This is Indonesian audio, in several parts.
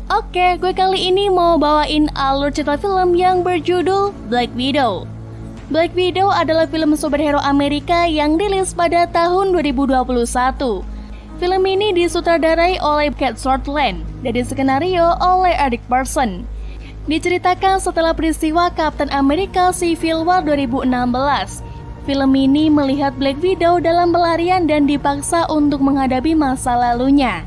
Oke, gue kali ini mau bawain alur cerita film yang berjudul Black Widow. Black Widow adalah film superhero Amerika yang rilis pada tahun 2021. Film ini disutradarai oleh Kat Shortland dan diskenario oleh Eric Pearson. Diceritakan setelah peristiwa Captain America Civil War 2016. Film ini melihat Black Widow dalam pelarian dan dipaksa untuk menghadapi masa lalunya.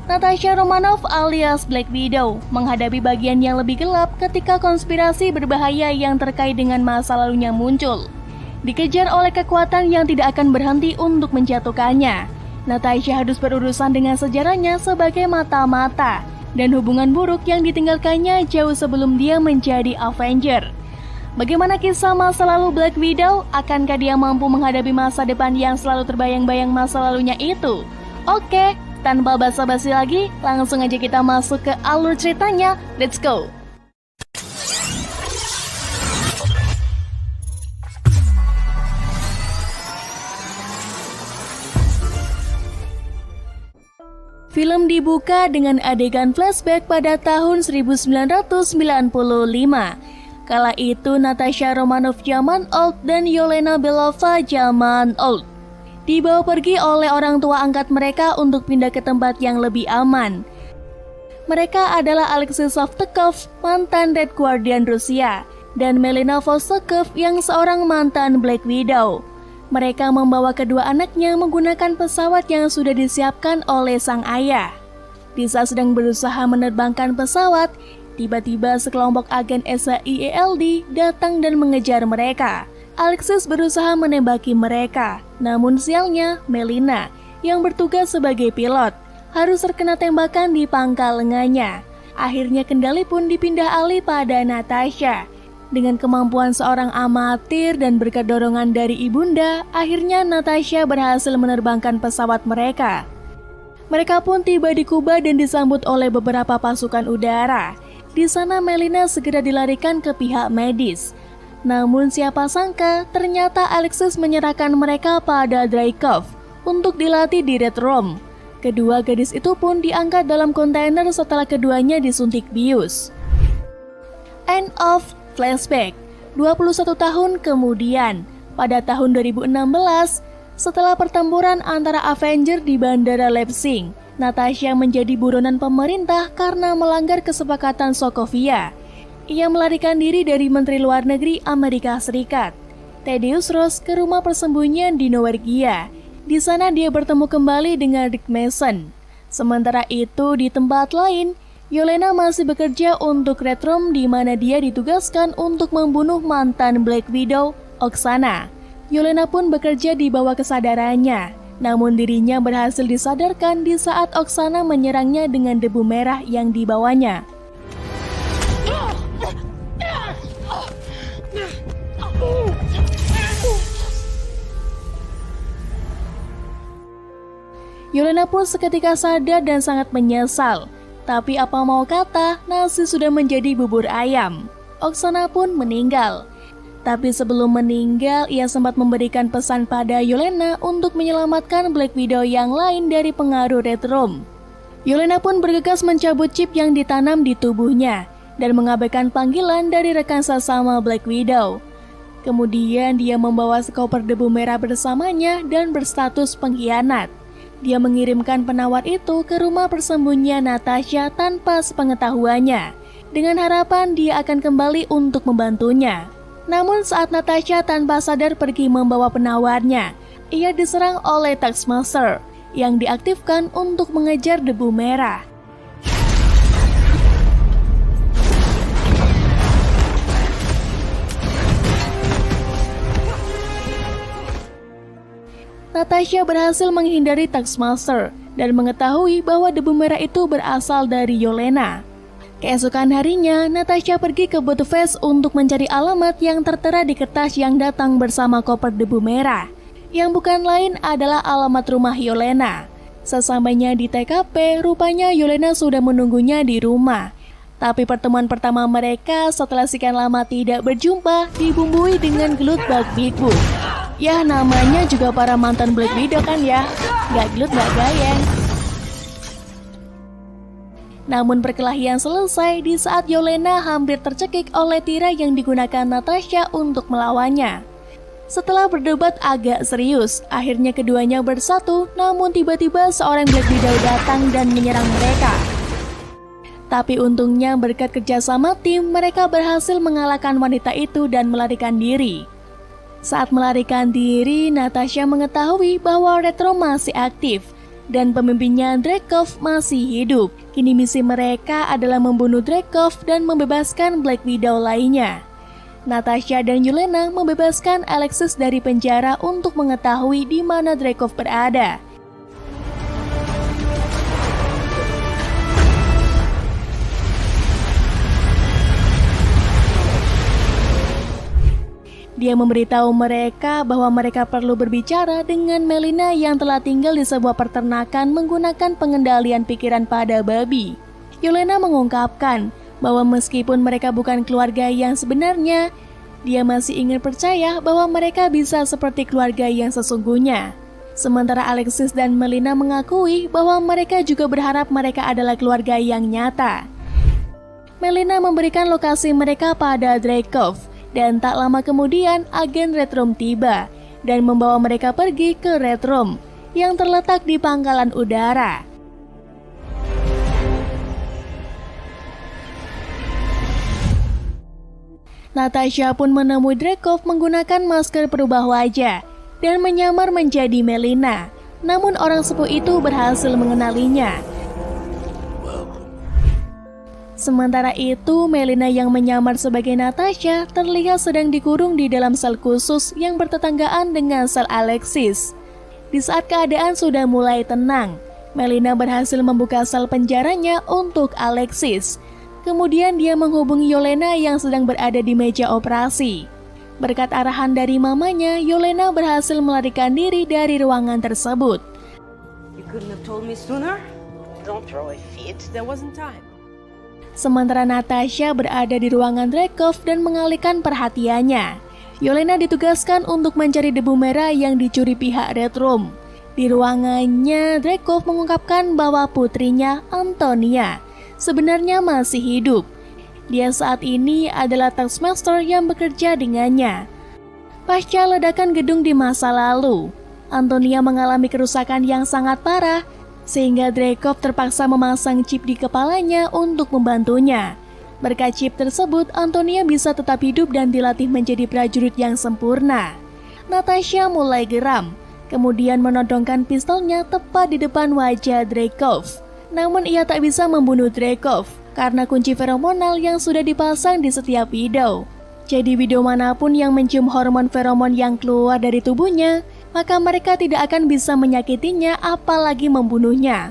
Natasha Romanoff alias Black Widow menghadapi bagian yang lebih gelap ketika konspirasi berbahaya yang terkait dengan masa lalunya muncul. Dikejar oleh kekuatan yang tidak akan berhenti untuk menjatuhkannya. Natasha harus berurusan dengan sejarahnya sebagai mata-mata dan hubungan buruk yang ditinggalkannya jauh sebelum dia menjadi Avenger. Bagaimana kisah masa lalu Black Widow? Akankah dia mampu menghadapi masa depan yang selalu terbayang-bayang masa lalunya itu? Oke, tanpa basa-basi lagi, langsung aja kita masuk ke alur ceritanya. Let's go! Film dibuka dengan adegan flashback pada tahun 1995. Kala itu Natasha Romanoff zaman old dan Yelena Belova zaman old dibawa pergi oleh orang tua angkat mereka untuk pindah ke tempat yang lebih aman. Mereka adalah Alexei Shostakov, mantan Red Guardian Rusia, dan Melina Vostokoff yang seorang mantan Black Widow. Mereka membawa kedua anaknya menggunakan pesawat yang sudah disiapkan oleh sang ayah. Di saat sedang berusaha menerbangkan pesawat, tiba-tiba sekelompok agen SHIELD datang dan mengejar mereka. Alexis berusaha menembaki mereka, namun sialnya Melina yang bertugas sebagai pilot harus terkena tembakan di pangkal lengannya. Akhirnya kendali pun dipindah alih pada Natasha. Dengan kemampuan seorang amatir dan berkat dorongan dari ibunda, akhirnya Natasha berhasil menerbangkan pesawat mereka. Mereka pun tiba di Kuba dan disambut oleh beberapa pasukan udara. Di sana Melina segera dilarikan ke pihak medis. Namun siapa sangka ternyata Alexis menyerahkan mereka pada Dreykov untuk dilatih di Red Room. Kedua gadis itu pun diangkat dalam kontainer setelah keduanya disuntik bius. End of flashback. 21 tahun kemudian, pada tahun 2016, setelah pertempuran antara Avenger di Bandara Leipzig, Natasha menjadi buronan pemerintah karena melanggar kesepakatan Sokovia. Ia melarikan diri dari Menteri Luar Negeri Amerika Serikat, Thaddeus Ross, ke rumah persembunyian di Norwegia. Di sana dia bertemu kembali dengan Rick Mason. Sementara itu di tempat lain, Yelena masih bekerja untuk Red Room di mana dia ditugaskan untuk membunuh mantan Black Widow, Oksana. Yelena pun bekerja di bawah kesadarannya, namun dirinya berhasil disadarkan di saat Oksana menyerangnya dengan debu merah yang dibawanya. Yelena pun seketika sadar dan sangat menyesal. Tapi apa mau kata, nasi sudah menjadi bubur ayam. Oksana pun meninggal. Tapi sebelum meninggal, ia sempat memberikan pesan pada Yelena untuk menyelamatkan Black Widow yang lain dari pengaruh Red Room. Yelena pun bergegas mencabut chip yang ditanam di tubuhnya dan mengabaikan panggilan dari rekan sesama Black Widow. Kemudian dia membawa sekoper debu merah bersamanya dan berstatus pengkhianat. Dia mengirimkan penawar itu ke rumah persembunyian Natasha tanpa sepengetahuannya, dengan harapan dia akan kembali untuk membantunya. Namun saat Natasha tanpa sadar pergi membawa penawarnya, ia diserang oleh Taskmaster yang diaktifkan untuk mengejar debu merah. Natasha berhasil menghindari Taskmaster dan mengetahui bahwa debu merah itu berasal dari Yelena. Keesokan harinya, Natasha pergi ke Budapest untuk mencari alamat yang tertera di kertas yang datang bersama koper debu merah, yang bukan lain adalah alamat rumah Yelena. Sesampainya di TKP, rupanya Yelena sudah menunggunya di rumah. Tapi pertemuan pertama mereka setelah sekian lama tidak berjumpa dibumbui dengan gelut bak Big-Boo. Ya namanya juga para mantan Black Widow kan ya, gak gelut gak gayeng. Namun perkelahian selesai di saat Yelena hampir tercekik oleh tirai yang digunakan Natasha untuk melawannya. Setelah berdebat agak serius, akhirnya keduanya bersatu, namun tiba-tiba seorang Black Widow datang dan menyerang mereka. Tapi untungnya berkat kerjasama tim, mereka berhasil mengalahkan wanita itu dan melarikan diri. Saat melarikan diri, Natasha mengetahui bahwa Retro masih aktif dan pemimpinnya Dreykov masih hidup. Kini misi mereka adalah membunuh Dreykov dan membebaskan Black Widow lainnya. Natasha dan Yelena membebaskan Alexis dari penjara untuk mengetahui di mana Dreykov berada. Dia memberitahu mereka bahwa mereka perlu berbicara dengan Melina yang telah tinggal di sebuah peternakan menggunakan pengendalian pikiran pada babi. Yelena mengungkapkan bahwa meskipun mereka bukan keluarga yang sebenarnya, dia masih ingin percaya bahwa mereka bisa seperti keluarga yang sesungguhnya. Sementara Alexis dan Melina mengakui bahwa mereka juga berharap mereka adalah keluarga yang nyata. Melina memberikan lokasi mereka pada Dreykov. Dan tak lama kemudian agen Red Room tiba dan membawa mereka pergi ke Red Room yang terletak di pangkalan udara. Natasha pun menemui Dreykov menggunakan masker perubah wajah dan menyamar menjadi Melina. Namun orang sepuh itu berhasil mengenalinya. Sementara itu, Melina yang menyamar sebagai Natasha terlihat sedang dikurung di dalam sel khusus yang bertetanggaan dengan sel Alexis. Di saat keadaan sudah mulai tenang, Melina berhasil membuka sel penjaranya untuk Alexis. Kemudian dia menghubungi Yelena yang sedang berada di meja operasi. Berkat arahan dari mamanya, Yelena berhasil melarikan diri dari ruangan tersebut. You couldn't have told me sooner? Don't throw a fit. There wasn't time. Sementara Natasha berada di ruangan Dreykov dan mengalihkan perhatiannya. Yelena ditugaskan untuk mencari debu merah yang dicuri pihak Red Room. Di ruangannya, Dreykov mengungkapkan bahwa putrinya, Antonia, sebenarnya masih hidup. Dia saat ini adalah Taskmaster yang bekerja dengannya. Pasca ledakan gedung di masa lalu, Antonia mengalami kerusakan yang sangat parah, sehingga Dreykov terpaksa memasang chip di kepalanya untuk membantunya. Berkat chip tersebut, Antonia bisa tetap hidup dan dilatih menjadi prajurit yang sempurna. Natasha mulai geram, kemudian menodongkan pistolnya tepat di depan wajah Dreykov. Namun ia tak bisa membunuh Dreykov karena kunci feromonal yang sudah dipasang di setiap Widow. Jadi Widow manapun yang mencium hormon feromon yang keluar dari tubuhnya, maka mereka tidak akan bisa menyakitinya apalagi membunuhnya.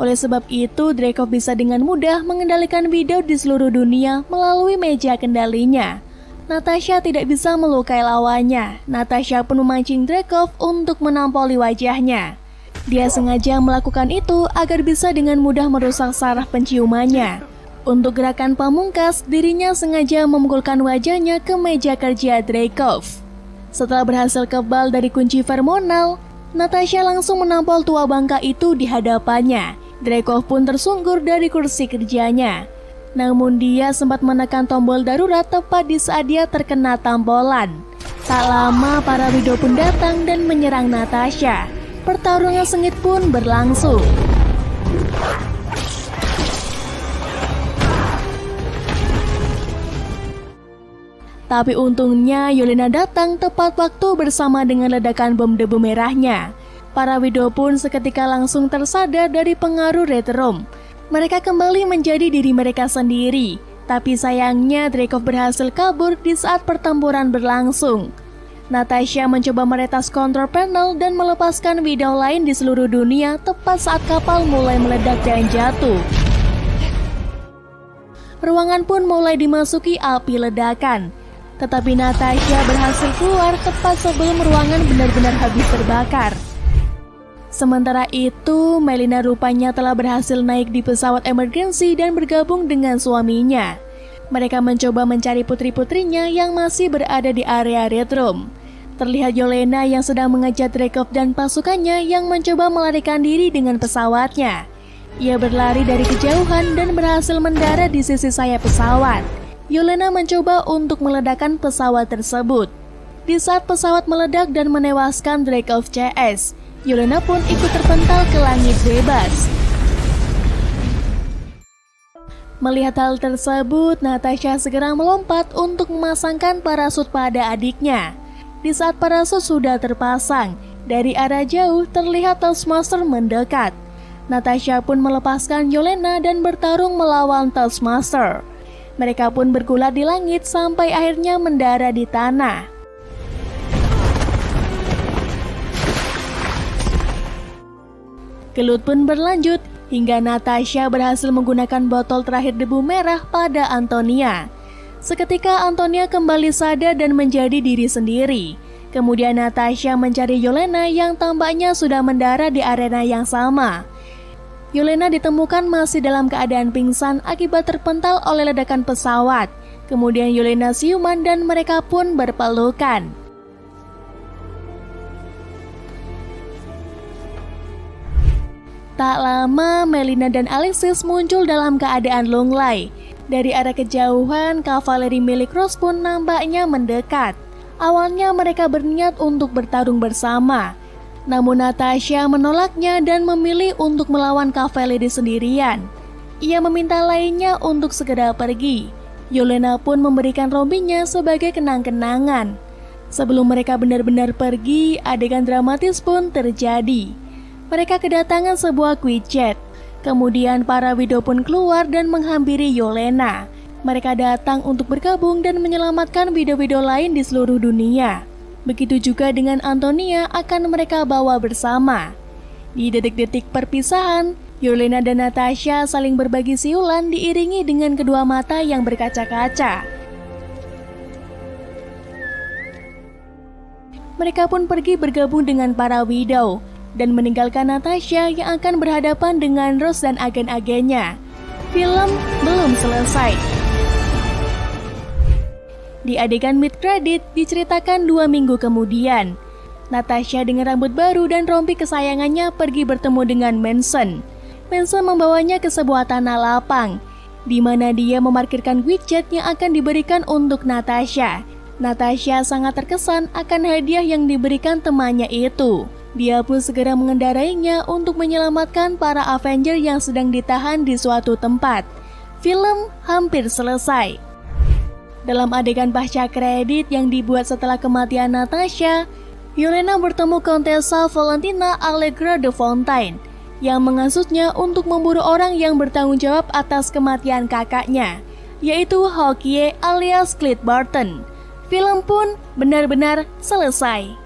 Oleh sebab itu, Dreykov bisa dengan mudah mengendalikan Widow di seluruh dunia melalui meja kendalinya. Natasha tidak bisa melukai lawannya. Natasha pun memancing Dreykov untuk menampoli wajahnya. Dia sengaja melakukan itu agar bisa dengan mudah merusak saraf penciumannya. Untuk gerakan pamungkas, dirinya sengaja memukulkan wajahnya ke meja kerja Dreykov. Setelah berhasil kebal dari kunci feromonal, Natasha langsung menampol tua bangka itu di hadapannya. Dreykov pun tersungkur dari kursi kerjanya. Namun dia sempat menekan tombol darurat tepat di saat dia terkena tampolan. Tak lama para Widow pun datang dan menyerang Natasha. Pertarungan sengit pun berlangsung. Tapi untungnya Yelena datang tepat waktu bersama dengan ledakan bom debu merahnya. Para Widow pun seketika langsung tersadar dari pengaruh Red Room. Mereka kembali menjadi diri mereka sendiri. Tapi sayangnya Dreykov berhasil kabur di saat pertempuran berlangsung. Natasha mencoba meretas kontrol panel dan melepaskan Widow lain di seluruh dunia tepat saat kapal mulai meledak dan jatuh. Ruangan pun mulai dimasuki api ledakan. Tetapi Natasha berhasil keluar tepat sebelum ruangan benar-benar habis terbakar. Sementara itu, Melina rupanya telah berhasil naik di pesawat emergensi dan bergabung dengan suaminya. Mereka mencoba mencari putri-putrinya yang masih berada di area Red Room. Terlihat Yelena yang sedang mengejar Dreykov dan pasukannya yang mencoba melarikan diri dengan pesawatnya. Ia berlari dari kejauhan dan berhasil mendarat di sisi sayap pesawat. Yelena mencoba untuk meledakkan pesawat tersebut. Di saat pesawat meledak dan menewaskan Dreykov CS, Yelena pun ikut terpental ke langit bebas. Melihat hal tersebut, Natasha segera melompat untuk memasangkan parasut pada adiknya. Di saat parasut sudah terpasang, dari arah jauh terlihat Taskmaster mendekat. Natasha pun melepaskan Yelena dan bertarung melawan Taskmaster. Mereka pun bergulat di langit sampai akhirnya mendarat di tanah. Gelut pun berlanjut hingga Natasha berhasil menggunakan botol terakhir debu merah pada Antonia. Seketika Antonia kembali sadar dan menjadi diri sendiri. Kemudian Natasha mencari Yelena yang tampaknya sudah mendarat di arena yang sama. Yelena ditemukan masih dalam keadaan pingsan akibat terpental oleh ledakan pesawat. Kemudian Yelena siuman dan mereka pun berpelukan. Tak lama, Melina dan Alexis muncul dalam keadaan lunglai. Dari arah kejauhan, kavaleri milik Rose pun nampaknya mendekat. Awalnya mereka berniat untuk bertarung bersama. Namun Natasha menolaknya dan memilih untuk melawan kavaleri sendirian. Ia meminta lainnya untuk segera pergi. Yelena pun memberikan rompinya sebagai kenang-kenangan. Sebelum mereka benar-benar pergi, adegan dramatis pun terjadi. Mereka kedatangan sebuah QuickChat. Kemudian para widow pun keluar dan menghampiri Yelena. Mereka datang untuk bergabung dan menyelamatkan widow-widow lain di seluruh dunia. Begitu juga dengan Antonia akan mereka bawa bersama. Di detik-detik perpisahan, Yelena dan Natasha saling berbagi siulan diiringi dengan kedua mata yang berkaca-kaca. Mereka pun pergi bergabung dengan para widow dan meninggalkan Natasha yang akan berhadapan dengan Rose dan agen-agennya. Film belum selesai. Di adegan mid-credit diceritakan 2 minggu kemudian. Natasha dengan rambut baru dan rompi kesayangannya pergi bertemu dengan Manson. Manson membawanya ke sebuah tanah lapang, di mana dia memarkirkan QuickChat yang akan diberikan untuk Natasha. Natasha sangat terkesan akan hadiah yang diberikan temannya itu. Dia pun segera mengendarainya untuk menyelamatkan para Avenger yang sedang ditahan di suatu tempat. Film hampir selesai. Dalam adegan pasca kredit yang dibuat setelah kematian Natasha, Yelena bertemu Contessa Valentina Allegra de Fontaine yang menghasutnya untuk memburu orang yang bertanggung jawab atas kematian kakaknya, yaitu Hawkeye alias Clint Barton. Film pun benar-benar selesai.